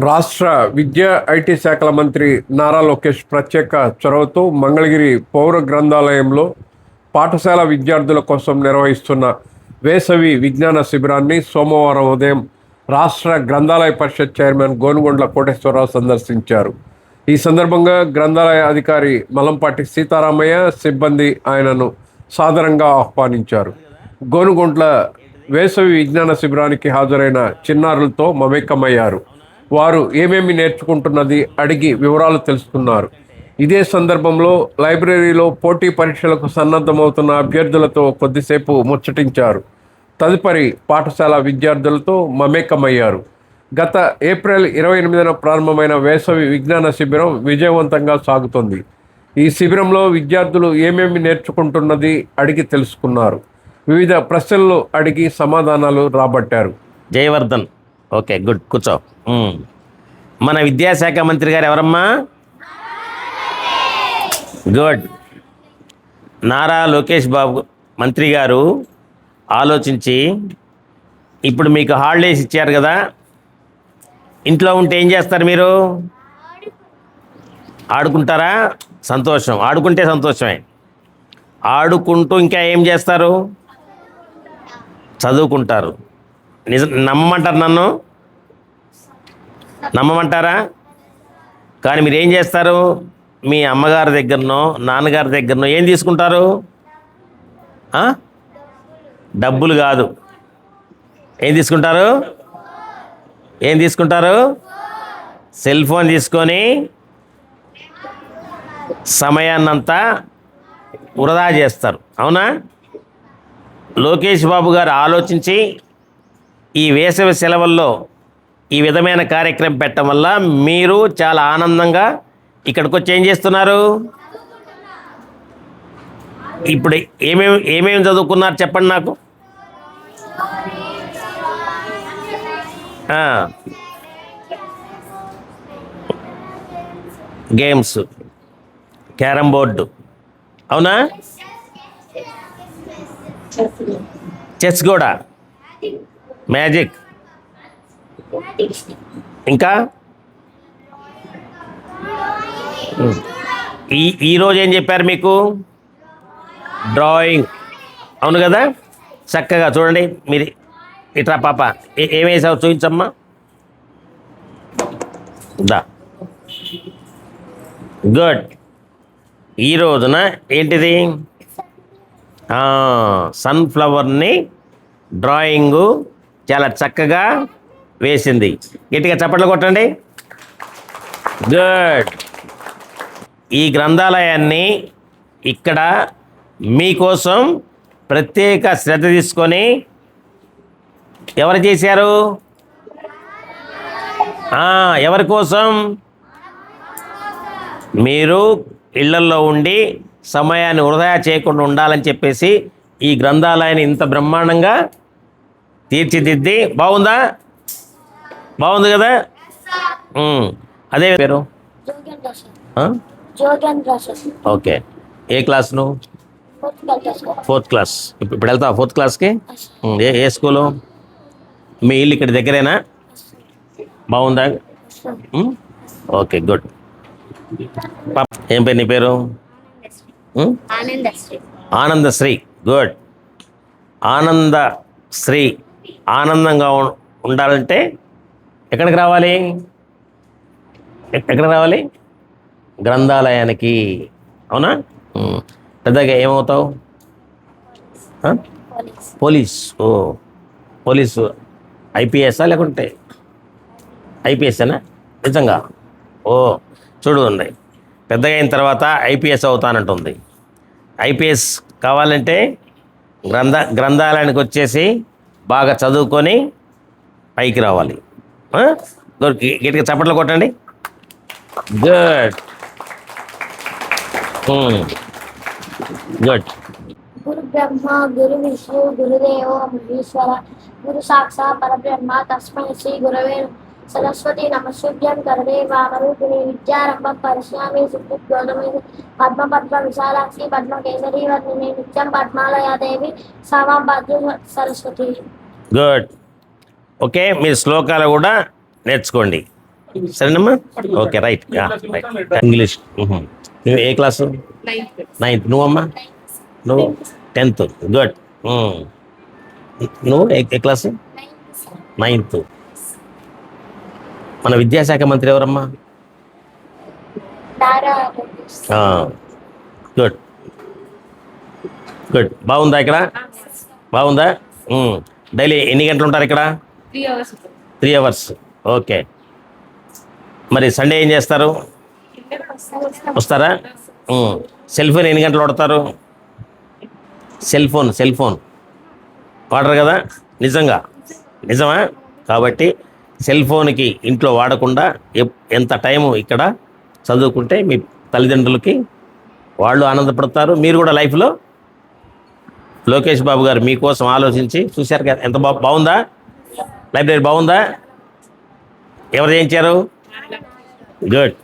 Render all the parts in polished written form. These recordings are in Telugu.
రాష్ట్ర విద్యా ఐటీ శాఖల మంత్రి నారా లోకేష్ ప్రత్యేక చొరవతో మంగళగిరి పౌర గ్రంథాలయంలో పాఠశాల విద్యార్థుల కోసం నిర్వహిస్తున్న వేసవి విజ్ఞాన శిబిరాన్ని సోమవారం ఉదయం రాష్ట్ర గ్రంథాలయ పరిషత్ చైర్మన్ గోనుగొండ్ల కోటేశ్వరరావు సందర్శించారు. ఈ సందర్భంగా గ్రంథాలయ అధికారి మలంపాటి సీతారామయ్య సిబ్బంది ఆయనను సాదరంగా ఆహ్వానించారు. గోనుగొండ్ల వేసవి విజ్ఞాన శిబిరానికి హాజరైన చిన్నారులతో మమేకమయ్యారు. వారు ఏమేమి నేర్చుకుంటున్నది అడిగి వివరాలు తెలుసుకున్నారు. ఇదే సందర్భంలో లైబ్రరీలో పోటీ పరీక్షలకు సన్నద్ధమవుతున్న అభ్యర్థులతో కొద్దిసేపు ముచ్చటించారు. తదుపరి పాఠశాల విద్యార్థులతో మమేకమయ్యారు. గత ఏప్రిల్ 28న ప్రారంభమైన వేసవి విజ్ఞాన శిబిరం విజయవంతంగా సాగుతోంది. ఈ శిబిరంలో విద్యార్థులు ఏమేమి నేర్చుకుంటున్నది అడిగి తెలుసుకున్నారు. వివిధ ప్రశ్నలు అడిగి సమాధానాలు రాబట్టారు. జయవర్ధన్, ఓకే, గుడ్, కూర్చో. మన విద్యాశాఖ మంత్రి గారు ఎవరమ్మా? గుడ్. నారా లోకేష్ బాబు మంత్రి గారు ఆలోచించి ఇప్పుడు మీకు హాలిడేస్ ఇచ్చారు కదా, ఇంట్లో ఉంటే ఏం చేస్తారు మీరు? ఆడుకుంటారా? సంతోషం, ఆడుకుంటే సంతోషమే. ఆడుకుంటూ ఇంకా ఏం చేస్తారు? చదువుకుంటారు. నిజం నమ్మమంటారు? నన్ను నమ్మమంటారా? కానీ మీరు ఏం చేస్తారు? మీ అమ్మగారి దగ్గరనో నాన్నగారి దగ్గరనో ఏం తీసుకుంటారు? డబ్బులు కాదు, ఏం తీసుకుంటారు? ఏం తీసుకుంటారు? సెల్ ఫోన్ తీసుకొని సమయాన్నంతా వృధా చేస్తారు. అవునా? లోకేష్ బాబు గారు ఆలోచించి ఈ వేసవి సెలవుల్లో ఈ విధమైన కార్యక్రమం పెట్టడం వల్ల మీరు చాలా ఆనందంగా ఇక్కడికి వచ్చి ఏం చేస్తున్నారు? ఇప్పుడు ఏమేమి చదువుకున్నారు చెప్పండి నాకు. గేమ్స్, క్యారమ్ బోర్డు, అవునా? చెస్ కూడా, మ్యాజిక్, ఇంకా ఈరోజు ఏం చెప్పారు మీకు? డ్రాయింగ్, అవును కదా? చక్కగా చూడండి. మీరు ఇట్రా పాప, ఏమేసావు చూపించమ్మా. దా, గుడ్. ఈ రోజున ఏంటిది? సన్ఫ్లవర్ని డ్రాయింగు చాలా చక్కగా వేసింది. గట్టిగా చప్పట్లు కొట్టండి. గుడ్. ఈ గ్రంథాలయాన్ని ఇక్కడ మీకోసం ప్రత్యేక శ్రద్ధ తీసుకొని ఎవరు చేశారు? ఎవరి కోసం? మీరు ఇళ్లల్లో ఉండి సమయాన్ని వృధా చేయకుండా ఉండాలని చెప్పేసి ఈ గ్రంథాలయాన్ని ఇంత బ్రహ్మాండంగా తీర్చిదిద్ది. బాగుందా? బాగుంది కదా? అదే పేరు? ఓకే. ఏ క్లాస్ నువ్వు? 4th class. ఇప్పుడు వెళ్తావా 4th క్లాస్కి? ఏ స్కూలు? మీ ఇల్లు ఇక్కడ దగ్గరేనా? బాగుందా? Okay, good. ఏం పేరు నీ పేరు? ఆనందశ్రీ. గుడ్. ఆనందశ్రీ ఆనందంగా ఉండాలంటే ఎక్కడికి రావాలి? ఎక్కడికి రావాలి? గ్రంథాలయానికి. అవునా? పెద్దగా ఏమవుతావు? పోలీస్. ఓ, పోలీసు ఐపీఎస్ఆ లేకుంటే ఐపీఎస్ఏనా? నిజంగా? ఓ, చూడు, ఉన్నాయి. పెద్దగా అయిన తర్వాత ఐపీఎస్ అవుతానంటుంది. ఐపీఎస్ కావాలంటే గ్రంథాలయానికి వచ్చేసి బాగా చదువుకొని పైకి రావాలి. గట్టిగా చప్పట్లు కొట్టండి. Good, good. గురు బ్రహ్మ గురు విష్ణు గురుదేవో మహేశ్వర గురు సాక్షాత్ పరబ్రహ్మ తస్మై శ్రీ గురవే సరస్వతి నమస్సుభ్యం కరదే వామరూపిణి విద్యారంభం పరిశ్యామి సుప్రద్యోతమి పద్మపద్మ విశాలాక్షి పద్మకేసరి వర్ణిని నిత్యం పద్మాలయాదేవి సామాభద్ర సరస్వతి. గుడ్. ఓకే, మీరు శ్లోకాలు కూడా నేర్చుకోండి. సరేనమ్మా ఓకే రైట్ రైట్ ఇంగ్లీష్ నువ్వు ఏ క్లాసు? నైన్త్. నువ్వమ్మా? నువ్వు 10th. గుడ్. నువ్వు ఏ క్లాసు? 9th. మన విద్యాశాఖ మంత్రి ఎవరమ్మా? నారా లోకేష్. Good good. బాగుందా ఇక్కడ? బాగుందా? డైలీ ఎన్ని గంటలు ఉంటారు ఇక్కడ? 3 hours. ఓకే. మరి సండే ఏం చేస్తారు? వస్తారా? సెల్ ఫోన్ ఎన్ని గంటలు వాడతారు? సెల్ ఫోన్ వాడరు కదా? నిజమా? కాబట్టి సెల్ ఫోన్కి ఇంట్లో వాడకుండా ఎంత టైము ఇక్కడ చదువుకుంటే మీ తల్లిదండ్రులకి వాళ్ళు ఆనందపడతారు, మీరు కూడా లైఫ్లో. లోకేష్ బాబు గారు మీకోసం ఆలోచించి చూశారు కదా, ఎంత బాగుందా లైబ్రరీ? బాగుందా? ఎవరు చేయించారు? గుడ్.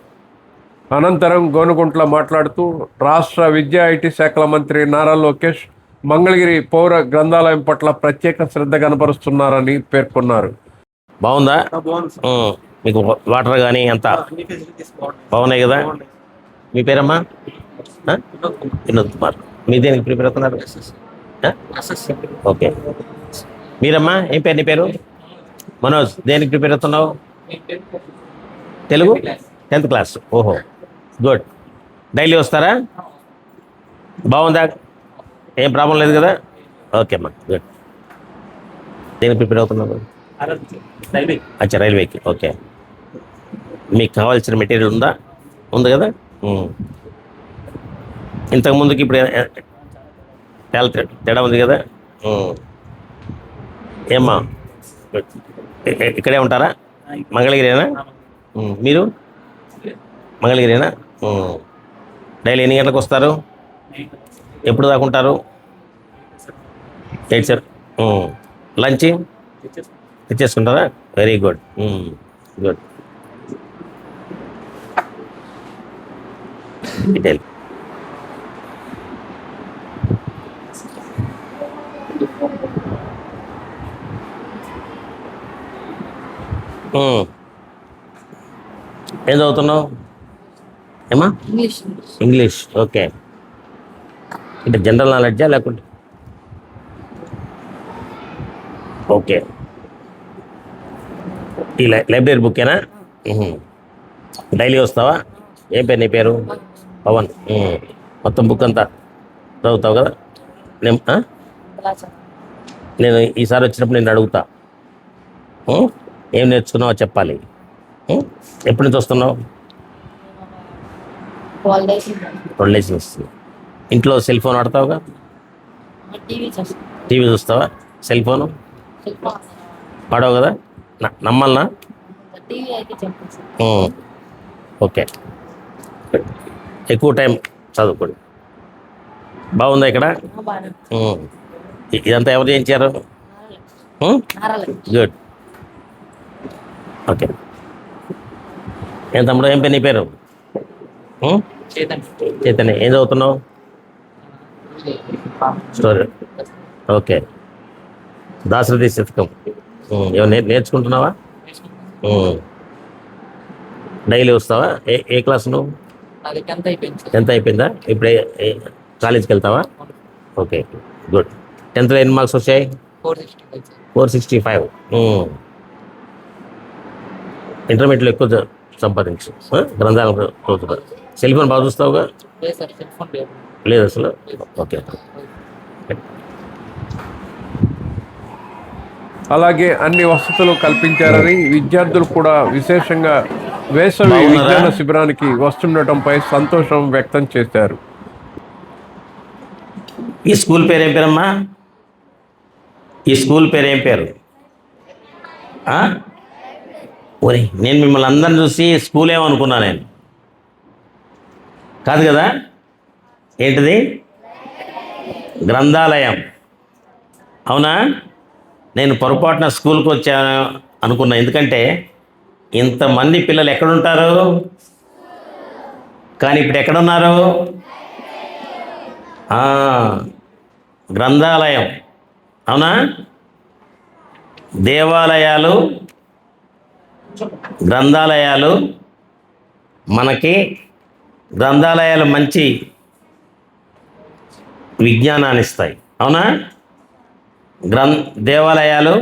అనంతరం గోనుగుంట్ల మాట్లాడుతూ రాష్ట్ర విద్యా ఐటీ శాఖల మంత్రి నారా లోకేష్ మంగళగిరి పౌర గ్రంథాలయం పట్ల ప్రత్యేక శ్రద్ధ కనపరుస్తున్నారని పేర్కొన్నారు. బాగుందా? మీకు వాటర్ కానీ అంత బాగున్నాయి కదా? మీ పేరమ్మా? వినోద్ కుమార్. మీ దేనికి ప్రిపేర్ అవుతున్నారు? ఓకే. మీరమ్మా ఏం పేరు? నీ పేరు? మనోజ్. దేనికి ప్రిపేర్ అవుతున్నావు? Telugu 10th class. ఓహో గుడ్. డైలీ వస్తారా? బాగుందా? ఏం ప్రాబ్లం లేదు కదా? ఓకే అమ్మా గుడ్. దేనికి ప్రిపేర్ అవుతున్నావు? అచ్చా రైల్వేకి. ఓకే. మీకు కావాల్సిన మెటీరియల్ ఉంది కదా? ఇంతకుముందుకి ఇప్పుడు తేడా ఉంది కదా? ఏమ్మా ఇక్కడే ఉంటారా? మంగళగిరేనా? మీరు మంగళగిరేనా? డైలీ ఎన్ని గంటలకు వస్తారు? ఎప్పుడు దాకా ఉంటారు? 8 సార్. లంచ్ తెచ్చేసుకుంటారా? Very good. గుడ్. డీటెయిల్ ఏం చదువుతున్నావు? ఏమా? ఇంగ్లీష్. ఓకే. అంటే జనరల్ నాలెడ్జా లేకుంటే? ఓకే. ఈ లైబ్రరీ బుక్కేనా? డైలీ వస్తావా? ఏం పేరు నీ పేరు? పవన్. మొత్తం బుక్ అంతా చదువుతావు కదా? నేను ఈసారి వచ్చినప్పుడు నేను అడుగుతా, ఏం నేర్చుకున్నావో చెప్పాలి. ఎప్పటి నుంచి వస్తున్నావు? 2 days వస్తుంది. ఇంట్లో సెల్ ఫోన్ వాడతావుగా? టీవీ చూస్తావా? సెల్ ఫోను వాడవు కదా? నమ్మాలనా? ఓకే. ఎక్కువ టైం చదువుకోండి. బాగుందా ఇక్కడ? ఇదంతా ఎవరు చేయించారు? గుడ్. ఓకే. ఏం తమ్ముడు ఏం పేరు నీ పేరు? చైతన్య. ఏం చదువుతున్నావు? స్టోరీ. ఓకే. దాశరథి శతకం ఏమన్నా నేర్చుకుంటున్నావా? డైలీ వస్తావా? ఏ క్లాస్ నువ్వు? 10th అయిపోయిందా? ఇప్పుడు కాలేజీకి వెళ్తావా? Okay good. 10th ఎన్ని మార్క్స్ వచ్చాయి? 465. ఇంటర్మీడియట్లో ఎక్కువ సంపాదించు. గ్రంథాలు చదువుతా. సెల్ ఫోన్ బాగా చూస్తావుగా? లేదు అసలు. ఓకే. అలాగే అన్ని వసతులు కల్పించారని విద్యార్థులు కూడా విశేషంగా వేసవి విజ్ఞాన శిబిరానికి వస్తుండటంపై సంతోషం వ్యక్తం చేశారు. ఈ స్కూల్ పేరు ఏం పేరమ్మా? ఈ స్కూల్ పేరు ఏం పేరు? ఒరే నేను మిమ్మల్ని అందరిని చూసి స్కూల్ ఏమనుకున్నా, నేను కాదు కదా? ఏంటిది? గ్రంథాలయం. అవునా? నేను పొరపాటున స్కూల్కి వచ్చాను అనుకున్నా. ఎందుకంటే ఇంతమంది పిల్లలు ఎక్కడుంటారు? కానీ ఇప్పుడు ఎక్కడున్నారు? గ్రంథాలయం. అవునా? దేవాలయాలు గ్రంథాలయాలు మనకి గ్రంథాలయాలు మంచి విజ్ఞానాన్ని ఇస్తాయి, అవునా? దేవాలయాలు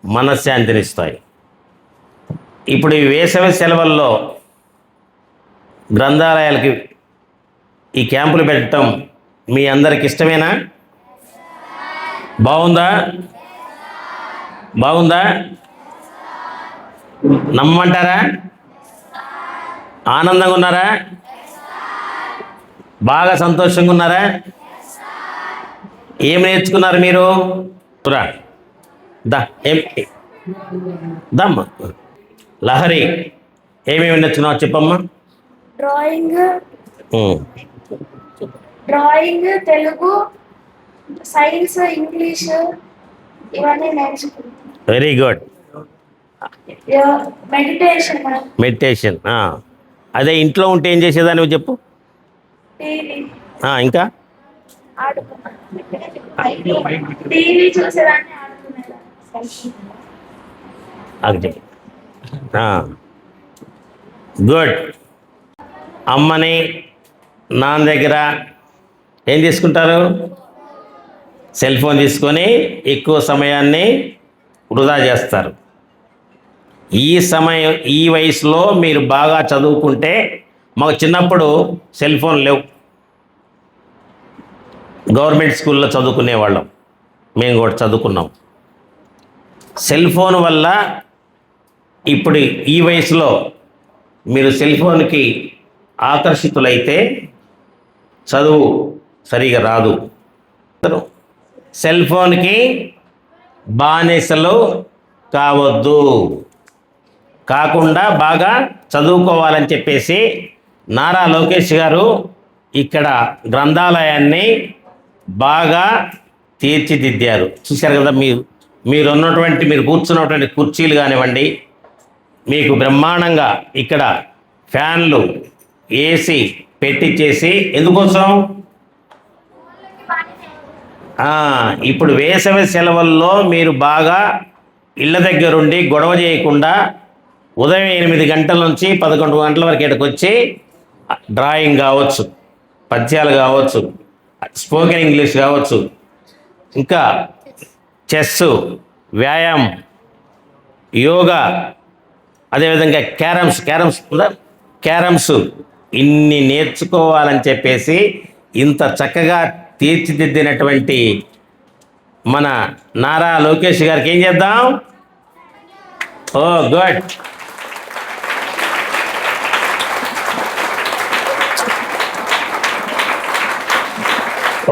మనశ్శాంతిని ఇస్తాయి. ఇప్పుడు ఈ వేసవి సెలవుల్లో గ్రంథాలయాలకి ఈ క్యాంపులు పెట్టడం మీ అందరికి ఇష్టమేనా? బాగుందా? బాగుందా? నమ్మంటారా? ఆనందంగా ఉన్నారా? బాగా సంతోషంగా ఉన్నారా? ఏం నేర్చుకున్నారు మీరు? రా దా ఏం దమ్మా లహరి ఏమేమి నేర్చుకున్నావు చెప్పమ్మా. డ్రాయింగ్, తెలుగు, సైన్స్, ఇంగ్లీష్ ఇవన్నీ నేర్చుకున్నాను. Very good. మెడిటేషన్ అదే ఇంట్లో ఉంటే ఏం చేసేదాన్ని చెప్పు. ఇంకా టీవీ చూసేదాన్ని, అది గుడ్. అమ్మని నాన్న దగ్గర ఏం తీసుకుంటారు? సెల్ ఫోన్ తీసుకొని ఎక్కువ సమయాన్ని వృధా చేస్తారు. ఈ వయసులో మీరు బాగా చదువుకుంటే, మాకు చిన్నప్పుడు సెల్ ఫోన్ లేవు, గవర్నమెంట్ స్కూల్లో చదువుకునేవాళ్ళం, మేము కూడా చదువుకున్నాం. సెల్ ఫోన్ వల్ల ఇప్పుడు ఈ వయసులో మీరు సెల్ ఫోన్కి ఆకర్షితులైతే చదువు సరిగా రాదు. సెల్ ఫోన్కి బానిసలు కావద్దు, కాకుండా బాగా చదువుకోవాలని చెప్పేసి నారా లోకేష్ గారు ఇక్కడ గ్రంథాలయాన్ని బాగా తీర్చిదిద్దారు. చూశారు కదా, మీరు కూర్చున్నటువంటి కుర్చీలు కానివ్వండి, మీకు బ్రహ్మాండంగా ఇక్కడ ఫ్యాన్లు, ఏసీ పెట్టించేసి ఎందుకోసం? ఇప్పుడు వేసవి సెలవుల్లో మీరు బాగా ఇళ్ళ దగ్గరుండి గొడవ చేయకుండా ఉదయం 8 గంటల నుంచి 11 గంటల వరకు ఇక్కడికి వచ్చి డ్రాయింగ్ కావచ్చు, పద్యాలు కావచ్చు, స్పోకెన్ ఇంగ్లీష్ కావచ్చు, ఇంకా చెస్, వ్యాయామం, యోగా, అదేవిధంగా క్యారమ్స్ ఇన్ని నేర్చుకోవాలని చెప్పేసి ఇంత చక్కగా తీర్చిదిద్దినటువంటి మన నారా లోకేష్ గారికి ఏం చేద్దాం? ఓ good.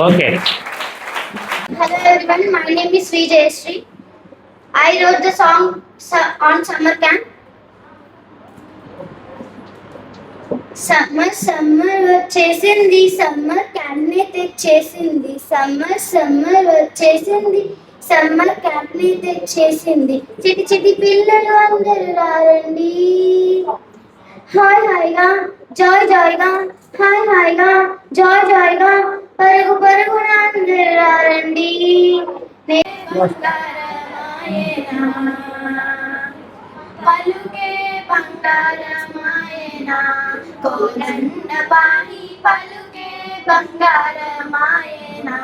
Okay. Hello everyone, my name is Sri Jayashree. I wrote the song on summer camp. Summer వచ్చేసింది, సమ్మర్ క్యాంప్ ని తెచ్చేసింది, సమ్మర్ వచ్చేసింది, సమ్మర్ క్యాంప్ ని తెచ్చేసింది. చిటి చిటి పిల్లలు అందరూ రారండి, హాయిగా జాయ్గా, హాయిగా జాయ్గా, పరుగున అందరూ రారండి. పలుకే బంగారమాయనా, కోదండ పాణి పలుకే బంగారమాయనా.